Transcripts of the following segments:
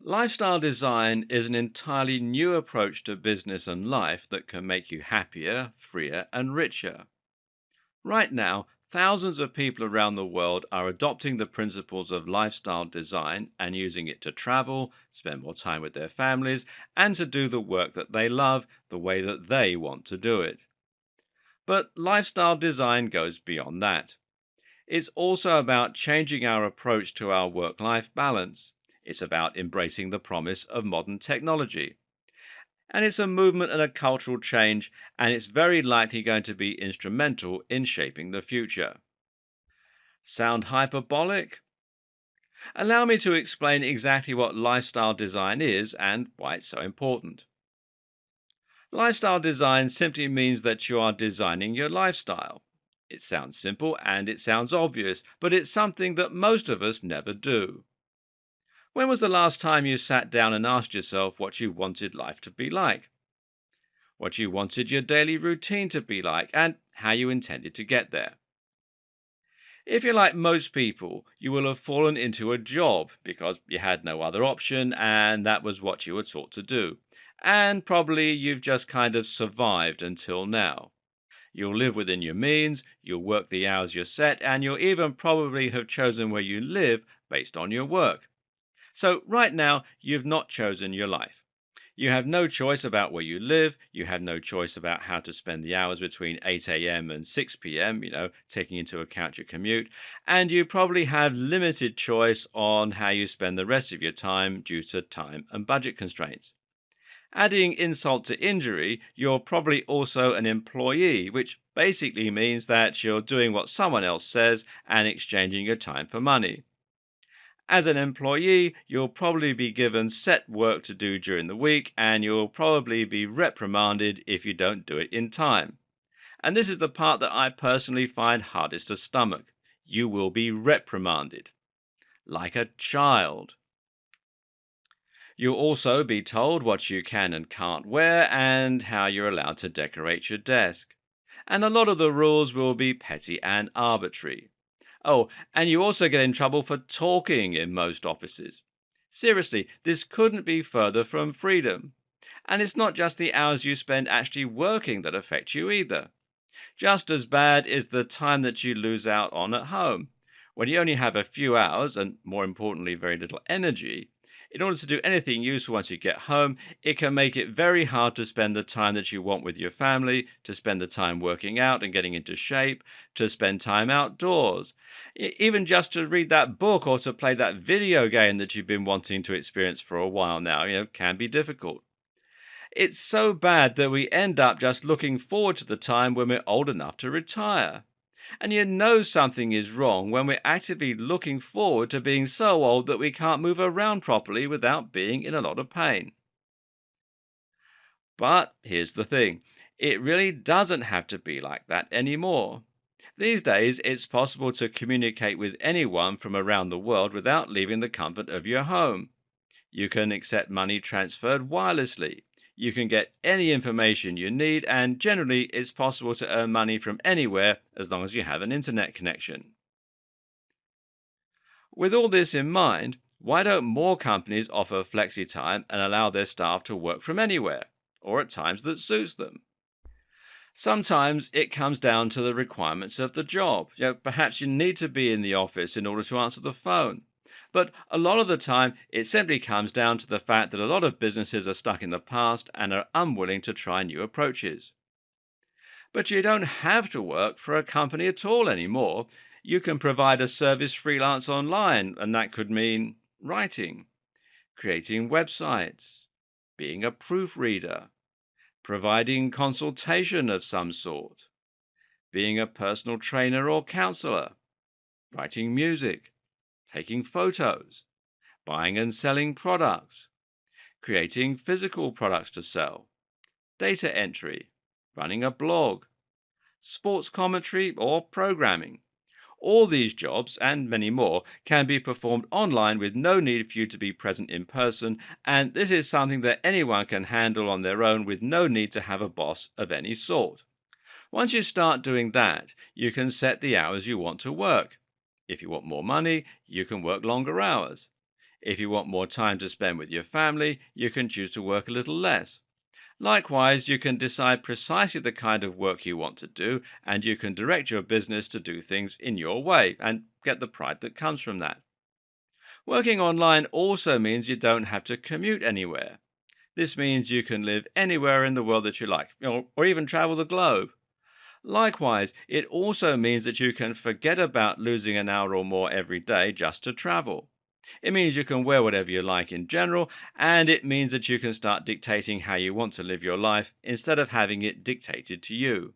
Lifestyle design is an entirely new approach to business and life that can make you happier, freer, and richer. Right now, thousands of people around the world are adopting the principles of lifestyle design and using it to travel, spend more time with their families, and to do the work that they love the way that they want to do it. But lifestyle design goes beyond that. It's also about changing our approach to our work life balance. It's about embracing the promise of modern technology. And it's a movement and a cultural change, and it's very likely going to be instrumental in shaping the future. Sound hyperbolic? Allow me to explain exactly what lifestyle design is and why it's so important. Lifestyle design simply means that you are designing your lifestyle. It sounds simple and it sounds obvious, but it's something that most of us never do. When was the last time you sat down and asked yourself what you wanted life to be like? What you wanted your daily routine to be like, and how you intended to get there? If you're like most people, you will have fallen into a job because you had no other option and that was what you were taught to do. And probably you've just kind of survived until now. You'll live within your means, you'll work the hours you're set, and you'll even probably have chosen where you live based on your work. So, right now, you've not chosen your life. You have no choice about where you live. You have no choice about how to spend the hours between 8 a.m. and 6 p.m., taking into account your commute. And you probably have limited choice on how you spend the rest of your time due to time and budget constraints. Adding insult to injury, you're probably also an employee, which basically means that you're doing what someone else says and exchanging your time for money. As an employee, you'll probably be given set work to do during the week and you'll probably be reprimanded if you don't do it in time. And this is the part that I personally find hardest to stomach. You will be reprimanded, like a child. You'll also be told what you can and can't wear and how you're allowed to decorate your desk. And a lot of the rules will be petty and arbitrary. Oh, and you also get in trouble for talking in most offices. Seriously, this couldn't be further from freedom. And it's not just the hours you spend actually working that affect you either. Just as bad is the time that you lose out on at home. When you only have a few hours, and more importantly, very little energy, in order to do anything useful once you get home, it can make it very hard to spend the time that you want with your family, to spend the time working out and getting into shape, to spend time outdoors. Even just to read that book or to play that video game that you've been wanting to experience for a while now, can be difficult. It's so bad that we end up just looking forward to the time when we're old enough to retire. And you know something is wrong when we're actively looking forward to being so old that we can't move around properly without being in a lot of pain. But here's the thing, it really doesn't have to be like that anymore. These days, it's possible to communicate with anyone from around the world without leaving the comfort of your home. You can accept money transferred wirelessly. You can get any information you need, and generally, it's possible to earn money from anywhere as long as you have an internet connection. With all this in mind, why don't more companies offer flexi time and allow their staff to work from anywhere, or at times that suits them? Sometimes it comes down to the requirements of the job. Perhaps you need to be in the office in order to answer the phone. But a lot of the time, it simply comes down to the fact that a lot of businesses are stuck in the past and are unwilling to try new approaches. But you don't have to work for a company at all anymore. You can provide a service freelance online, and that could mean writing, creating websites, being a proofreader, providing consultation of some sort, being a personal trainer or counselor, writing music, taking photos, buying and selling products, creating physical products to sell, data entry, running a blog, sports commentary, or programming. All these jobs, and many more, can be performed online with no need for you to be present in person, and this is something that anyone can handle on their own with no need to have a boss of any sort. Once you start doing that, you can set the hours you want to work. If you want more money, you can work longer hours. If you want more time to spend with your family, you can choose to work a little less. Likewise, you can decide precisely the kind of work you want to do, and you can direct your business to do things in your way and get the pride that comes from that. Working online also means you don't have to commute anywhere. This means you can live anywhere in the world that you like, or even travel the globe. Likewise, it also means that you can forget about losing an hour or more every day just to travel. It means you can wear whatever you like in general, and it means that you can start dictating how you want to live your life instead of having it dictated to you.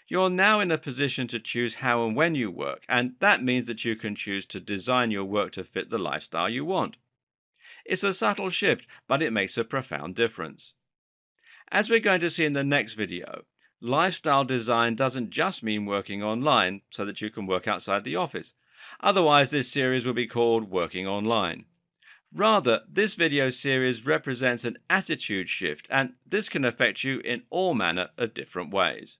You're now in a position to choose how and when you work, and that means that you can choose to design your work to fit the lifestyle you want. It's a subtle shift, but it makes a profound difference. As we're going to see in the next video, lifestyle design doesn't just mean working online so that you can work outside the office. Otherwise, this series will be called Working Online. Rather, this video series represents an attitude shift, and this can affect you in all manner of different ways.